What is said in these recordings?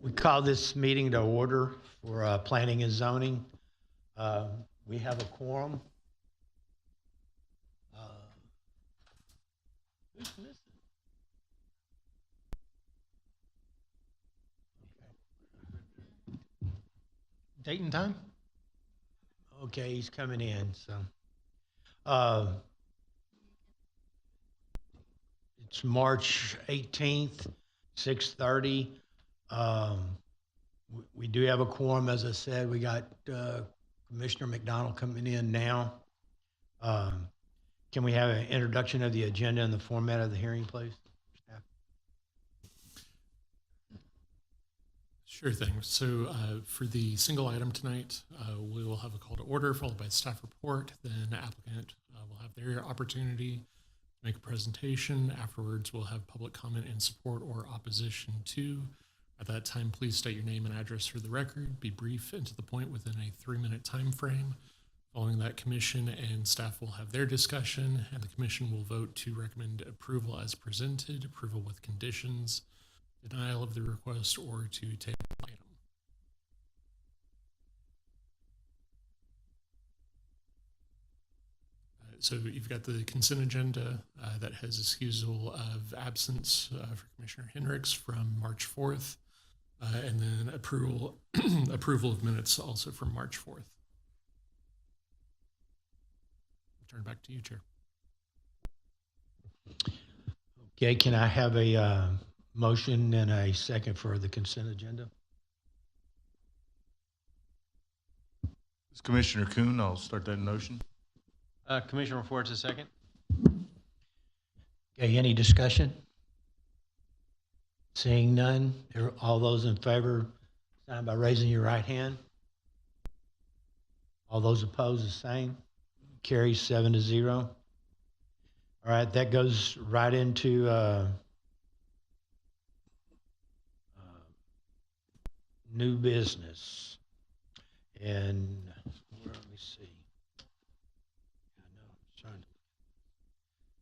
We call this meeting to order for planning and zoning. We have a quorum. Who's missing? Date and time? Okay, he's coming in, so. It's March 18th, 6:30. We do have a quorum, as I said. We got Commissioner McDonald coming in now. Can we have an introduction of the agenda and the format of the hearing, please? Staff? Sure thing. So for the single item tonight, we will have a call to order followed by staff report. Then the applicant will have their opportunity to make a presentation. Afterwards, we'll have public comment in support or opposition to. At that time, please state your name and address for the record. Be brief and to the point within a 3-minute time frame. Following that, commission and staff will have their discussion, and the commission will vote to recommend approval as presented, approval with conditions, denial of the request, or to table the item. So you've got the consent agenda that has excusal of absence for Commissioner Hendricks from March 4th, and then approval of minutes also from March 4th. Turn back to you, Chair. Okay, can I have a motion and a second for the consent agenda? It's Commissioner Kuhn. I'll start that motion. Commissioner Forts, a second. Okay, any discussion? Seeing none, all those in favor, sign by raising your right hand. All those opposed, the same. Carries 7-0. All right, that goes right into new business. And let me see.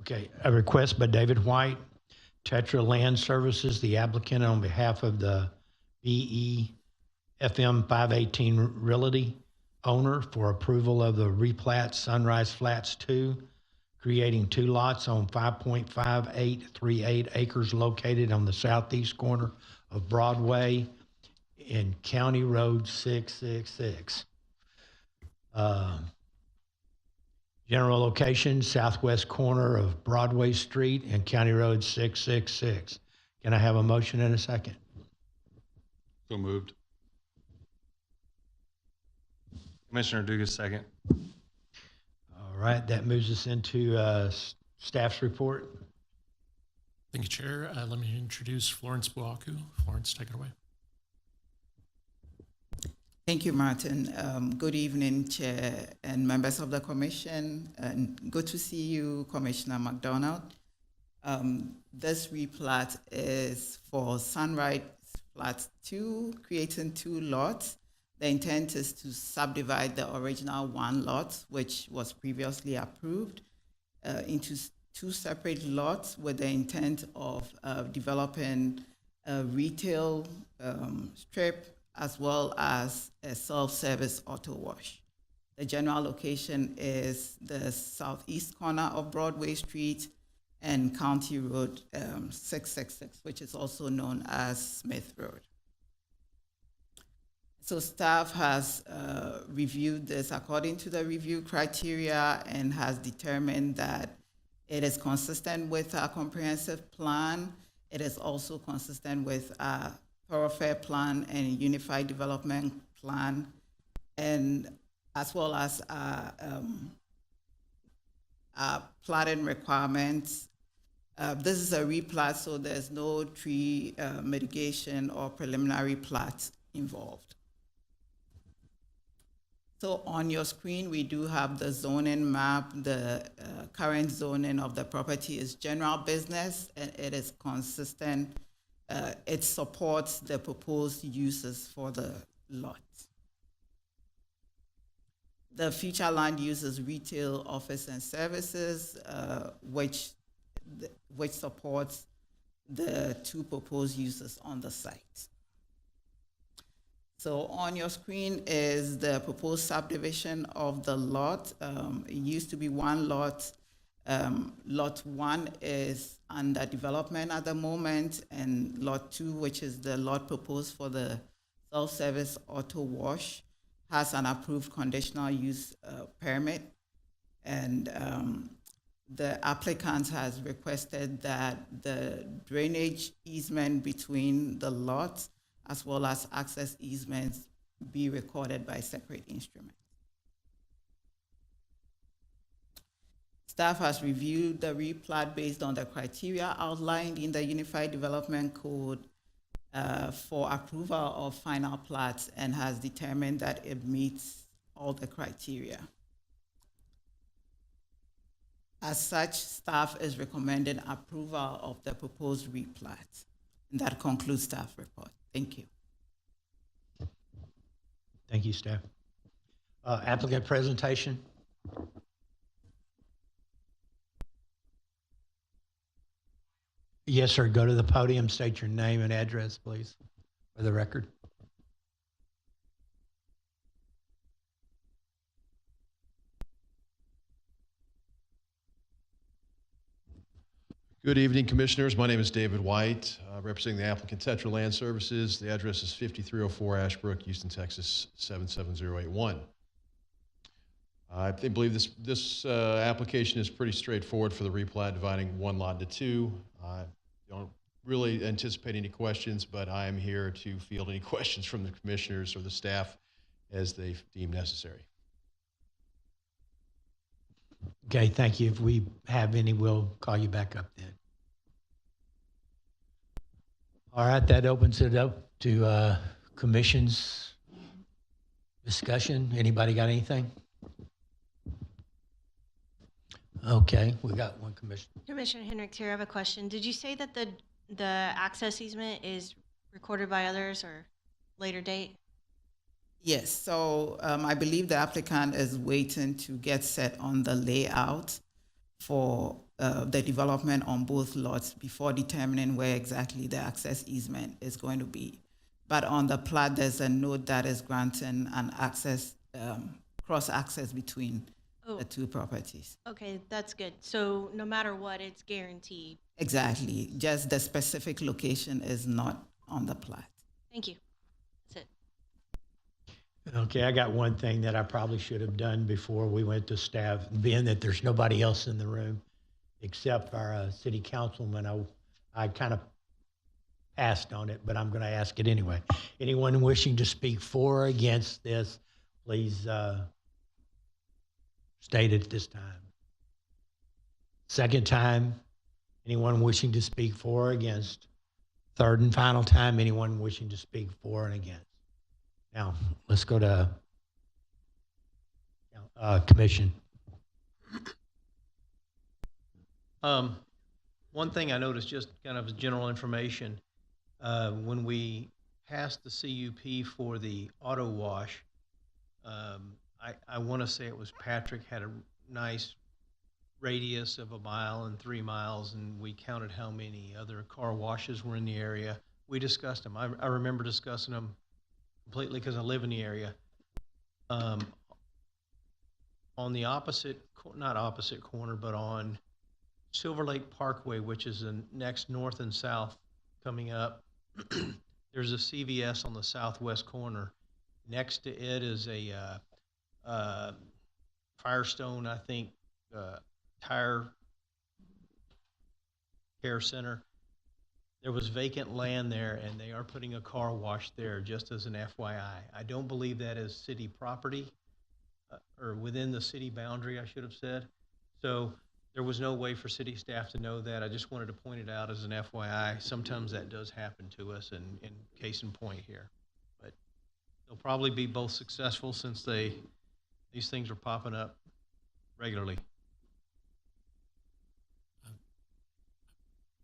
Okay, a request by David White, Tetra Land Services, the applicant on behalf of the BEFM 518 Realty owner for approval of the replat Sunrise Flats 2, creating 2 lots on 5.5838 acres located on the southeast corner of Broadway in County Road 666. General location, southwest corner of Broadway Street and County Road 666. Can I have a motion and a second? So moved. Commissioner Dugas, second. All right, that moves us into staff's report. Thank you, Chair. Let me introduce Florence Buaku. Florence, take it away. Thank you, Martin. Good evening, Chair and members of the Commission, and good to see you, Commissioner McDonald. This replat is for Sunrise Flats 2, creating 2 lots. The intent is to subdivide the original 1 lot, which was previously approved, into 2 separate lots with the intent of developing a retail strip as well as a self-service auto wash. The general location is the southeast corner of Broadway Street and County Road 666, which is also known as Smith Road. So staff has reviewed this according to the review criteria and has determined that it is consistent with our comprehensive plan. It is also consistent with our thoroughfare plan and unified development plan, and as well as our platting requirements. This is a replat, so there's no tree mitigation or preliminary plat involved. So on your screen, we do have the zoning map. The current zoning of the property is general business, and it is consistent. It supports the proposed uses for the lot. The future land use is retail, office, and services, which supports the 2 proposed uses on the site. So on your screen is the proposed subdivision of the lot. It used to be one lot. Lot 1 is under development at the moment, and lot 2, which is the lot proposed for the self-service auto wash, has an approved conditional use permit. And the applicant has requested that the drainage easement between the lots as well as access easements be recorded by separate instrument. Staff has reviewed the replat based on the criteria outlined in the Unified Development Code for approval of final plats and has determined that it meets all the criteria. As such, staff is recommending approval of the proposed replat. And that concludes staff report. Thank you. Thank you, staff. Applicant presentation. Yes, sir. Go to the podium, state your name and address, please, for the record. Good evening, Commissioners. My name is David White, representing the applicant Tetra Land Services. The address is 5304 Ashbrook, Houston, Texas 77081. I believe this application is pretty straightforward for the replat, dividing one lot into two. I don't really anticipate any questions, but I am here to field any questions from the Commissioners or the staff as they deem necessary. Okay, thank you. If we have any, we'll call you back up then. All right, that opens it up to commission's discussion. Anybody got anything? Okay, we got one commissioner. Commissioner Hendricks here. I have a question. Did you say that the access easement is recorded by others or later date? Yes, so I believe the applicant is waiting to get set on the layout for the development on both lots before determining where exactly the access easement is going to be. But on the plat, there's a note that is granting an access, cross-access between the two properties. Okay, that's good. So no matter what, it's guaranteed. Exactly, just the specific location is not on the plat. Thank you. That's it. Okay, I got one thing that I probably should have done before we went to staff, being that there's nobody else in the room except our city councilman. I kind of passed on it, but I'm going to ask it anyway. Anyone wishing to speak for or against this, please state it at this time. Second time, anyone wishing to speak for or against. Third and final time, anyone wishing to speak for and against. Now, let's go to commission. One thing I noticed, just kind of general information, when we passed the CUP for the auto wash, I want to say it was Patrick had a nice radius of 1 mile and 3 miles, and we counted how many other car washes were in the area. We discussed them. I remember discussing them completely because I live in the area. On the not opposite corner, but on Silver Lake Parkway, which is the next north and south coming up, there's a CVS on the southwest corner. Next to it is a Firestone, I think, tire care center. There was vacant land there, and they are putting a car wash there, just as an FYI. I don't believe that is city property, or within the city boundary, I should have said. So there was no way for city staff to know that. I just wanted to point it out as an FYI. Sometimes that does happen to us, and in case in point here. But they'll probably be both successful since these things are popping up regularly.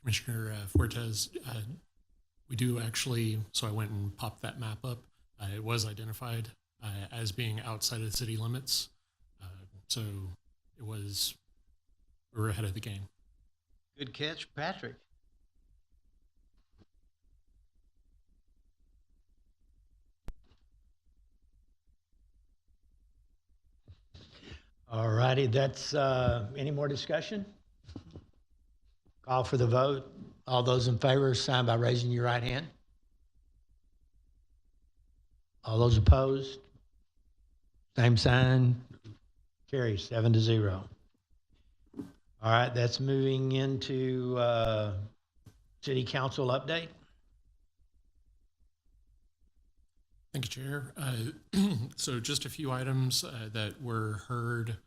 Commissioner Fortes, we do actually, so I went and popped that map up. It was identified as being outside of the city limits. So we're ahead of the game. Good catch, Patrick. All righty, that's, any more discussion? Call for the vote. All those in favor, sign by raising your right hand. All those opposed? Same sign. Carries 7-0. All right, that's moving into city council update. Thank you, Chair. So just a few items that were heard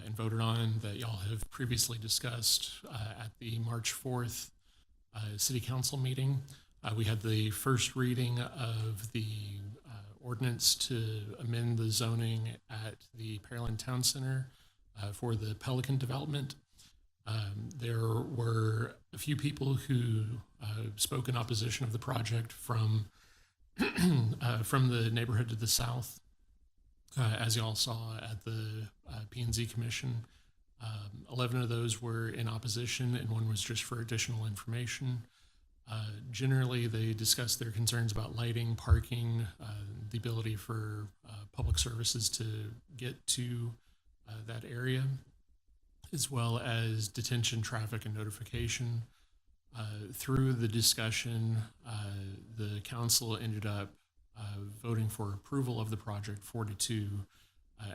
and voted on that y'all have previously discussed at the March 4th City Council meeting. We had the first reading of the ordinance to amend the zoning at the Pearland Town Center for the Pelican development. There were a few people who spoke in opposition of the project from the neighborhood to the south, as y'all saw at the P&Z Commission. 11 of those were in opposition and one was just for additional information. Generally, they discussed their concerns about lighting, parking, the ability for public services to get to that area, as well as detention, traffic, and notification. Through the discussion, the council ended up voting for approval of the project 4-2,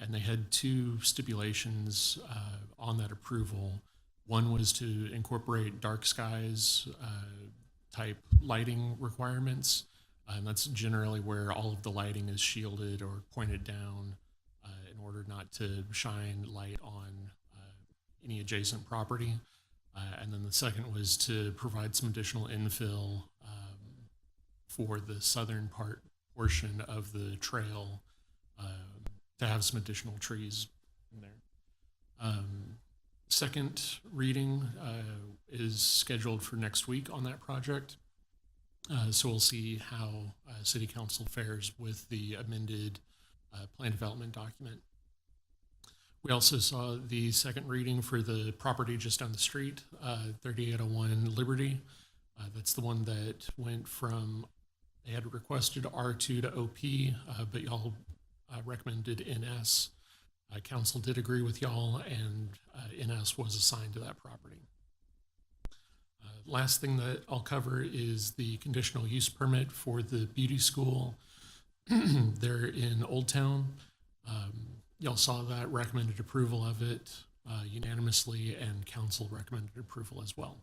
and they had two stipulations on that approval. One was to incorporate dark skies type lighting requirements, and that's generally where all of the lighting is shielded or pointed down in order not to shine light on any adjacent property. And then the second was to provide some additional infill for the southern portion of the trail to have some additional trees in there. Second reading is scheduled for next week on that project. So we'll see how City Council fares with the amended plan development document. We also saw the second reading for the property just down the street, 3801 Liberty. That's the one that went from, they had requested R2 to OP, but y'all recommended NS. Council did agree with y'all, and NS was assigned to that property. Last thing that I'll cover is the conditional use permit for the beauty school there in Old Town. Y'all saw that, recommended approval of it unanimously, and council recommended approval as well.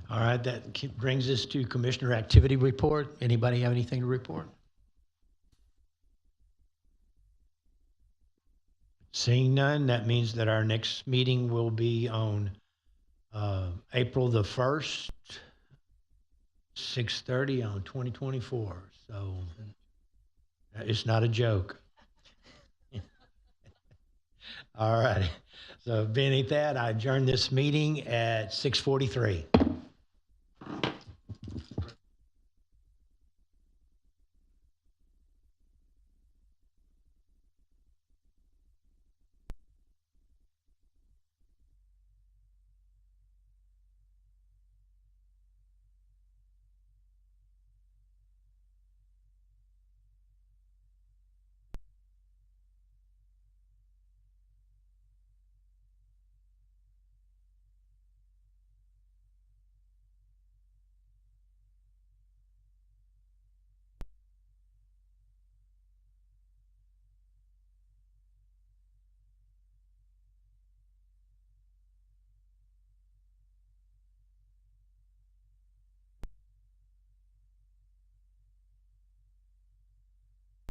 All right, that brings us to Commissioner Activity Report. Anybody have anything to report? Seeing none, that means that our next meeting will be on April the 1st, 6:30 on 2024. So it's not a joke. All right. So being at that, I adjourn this meeting at 6:43.